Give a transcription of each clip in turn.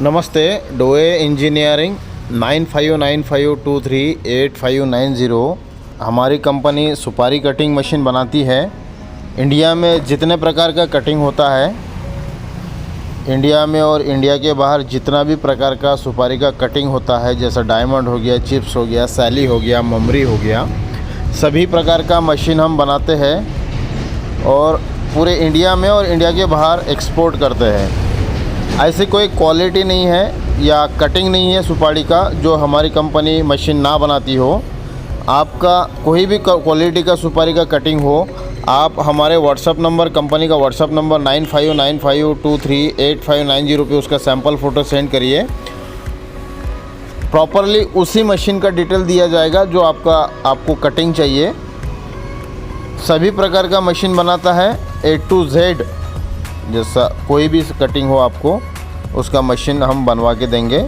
नमस्ते, डोए इंजीनियरिंग 9595238590। हमारी कंपनी सुपारी कटिंग मशीन बनाती है। इंडिया में जितने प्रकार का कटिंग होता है, इंडिया में और इंडिया के बाहर जितना भी प्रकार का सुपारी का कटिंग होता है, जैसा डायमंड हो गया, चिप्स हो गया, सैली हो गया, ममरी हो गया, सभी प्रकार का मशीन हम बनाते हैं और पूरे इंडिया में और इंडिया के बाहर एक्सपोर्ट करते हैं। ऐसी कोई क्वालिटी नहीं है या कटिंग नहीं है सुपारी का जो हमारी कंपनी मशीन ना बनाती हो। आपका कोई भी क्वालिटी का सुपारी का कटिंग हो, आप हमारे व्हाट्सअप नंबर, कंपनी का व्हाट्सअप नंबर 9595238590 पे उसका सैंपल फ़ोटो सेंड करिए। प्रॉपरली उसी मशीन का डिटेल दिया जाएगा जो आपको कटिंग चाहिए। सभी प्रकार का मशीन बनाता है, A to Z। जैसा कोई भी कटिंग हो आपको, उसका मशीन हम बनवा के देंगे।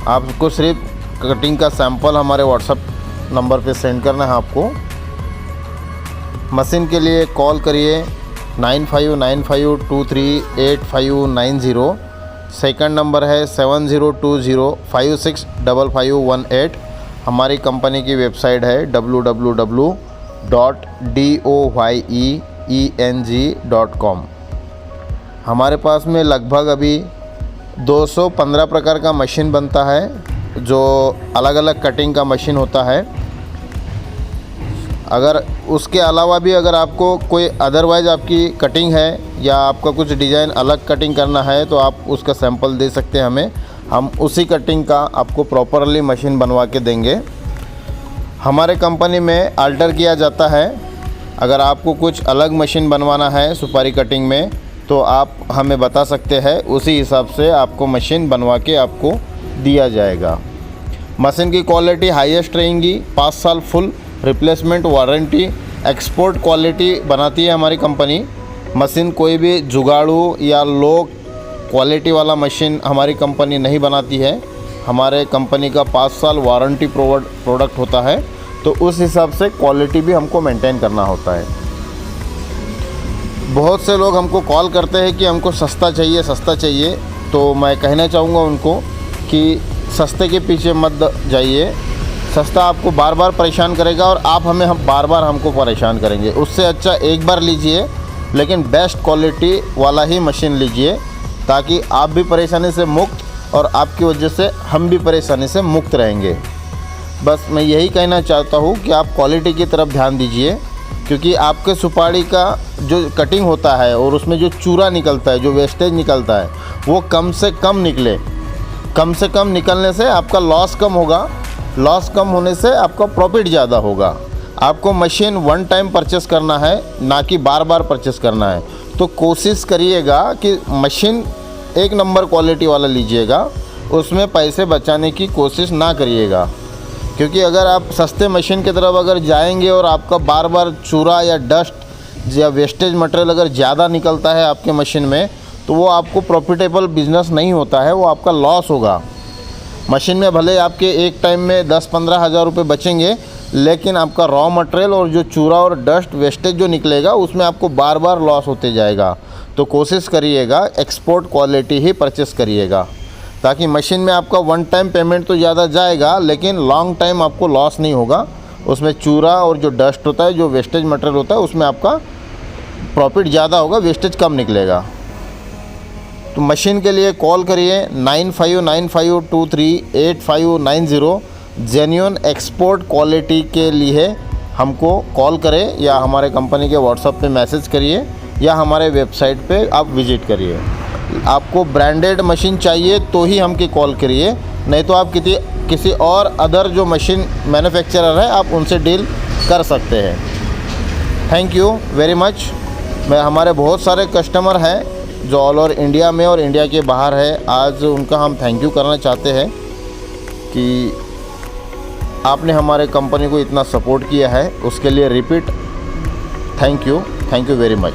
आपको सिर्फ कटिंग का सैंपल हमारे व्हाट्सअप नंबर पे सेंड करना है। आपको मशीन के लिए कॉल करिए 9595238590। सेकंड नंबर है 7020565518। हमारी कंपनी की वेबसाइट है www.doyeng.com। हमारे पास में लगभग अभी 215 प्रकार का मशीन बनता है, जो अलग अलग कटिंग का मशीन होता है। अगर उसके अलावा भी अगर आपको कोई अदरवाइज़ आपकी कटिंग है या आपका कुछ डिज़ाइन अलग कटिंग करना है तो आप उसका सैंपल दे सकते हैं हमें। हम उसी कटिंग का आपको प्रॉपरली मशीन बनवा के देंगे। हमारे कंपनी में अल्टर किया जाता है। अगर आपको कुछ अलग मशीन बनवाना है सुपारी कटिंग में तो आप हमें बता सकते हैं, उसी हिसाब से आपको मशीन बनवा के आपको दिया जाएगा। मशीन की क्वालिटी हाईएस्ट रहेंगी। 5 साल full replacement warranty, export quality बनाती है हमारी कंपनी। मशीन कोई भी जुगाड़ू या लो क्वालिटी वाला मशीन हमारी कंपनी नहीं बनाती है। हमारे कंपनी का 5 साल वारंटी प्रोडक्ट होता है, तो उस हिसाब से क्वालिटी भी हमको मेंटेन करना होता है। बहुत से लोग हमको कॉल करते हैं कि हमको सस्ता चाहिए, तो मैं कहना चाहूँगा उनको कि सस्ते के पीछे मत जाइए। सस्ता आपको बार बार परेशान करेगा और हम बार बार हमको परेशान करेंगे। उससे अच्छा एक बार लीजिए, लेकिन बेस्ट क्वालिटी वाला ही मशीन लीजिए, ताकि आप भी परेशानी से मुक्त और आपकी वजह से हम भी परेशानी से मुक्त रहेंगे। बस मैं यही कहना चाहता हूँ कि आप क्वालिटी की तरफ ध्यान दीजिए, क्योंकि आपके सुपारी का जो कटिंग होता है और उसमें जो चूरा निकलता है, जो वेस्टेज निकलता है, वो कम से कम निकले। कम से कम निकलने से आपका लॉस कम होगा, लॉस कम होने से आपका प्रॉफिट ज़्यादा होगा। आपको मशीन वन टाइम परचेस करना है, ना कि बार बार परचेस करना है। तो कोशिश करिएगा कि मशीन एक नंबर क्वालिटी वाला लीजिएगा, उसमें पैसे बचाने की कोशिश ना करिएगा। क्योंकि अगर आप सस्ते मशीन की तरफ अगर जाएंगे और आपका बार बार चूरा या डस्ट या वेस्टेज मटेरियल अगर ज़्यादा निकलता है आपके मशीन में, तो वो आपको प्रॉफिटेबल बिज़नेस नहीं होता है, वो आपका लॉस होगा। मशीन में भले आपके एक टाइम में 10-15 हज़ार रुपये बचेंगे, लेकिन आपका रॉ मटेरियल और जो चूरा और डस्ट वेस्टेज जो निकलेगा उसमें आपको बार बार लॉस होते जाएगा। तो कोशिश करिएगा एक्सपोर्ट क्वालिटी ही परचेस करिएगा, ताकि मशीन में आपका वन टाइम पेमेंट तो ज़्यादा जाएगा, लेकिन लॉन्ग टाइम आपको लॉस नहीं होगा। उसमें चूरा और जो डस्ट होता है, जो वेस्टेज मटेरियल होता है, उसमें आपका प्रॉफिट ज़्यादा होगा, वेस्टेज कम निकलेगा। तो मशीन के लिए कॉल करिए 9595238590। जेन्युइन एक्सपोर्ट क्वालिटी के लिए हमको कॉल करें या हमारे कंपनी के व्हाट्सएप पे मैसेज करिए या हमारे वेबसाइट पे आप विज़िट करिए। आपको ब्रांडेड मशीन चाहिए तो ही हमकी कॉल करिए, नहीं तो आप किसी और अदर जो मशीन मैन्युफैक्चरर है आप उनसे डील कर सकते हैं। Thank you very much. हमारे बहुत सारे कस्टमर हैं जो ऑल ओवर इंडिया में और इंडिया के बाहर है। आज उनका हम थैंक यू करना चाहते हैं कि आपने हमारे कंपनी को इतना सपोर्ट किया है, उसके लिए repeat thank you very much.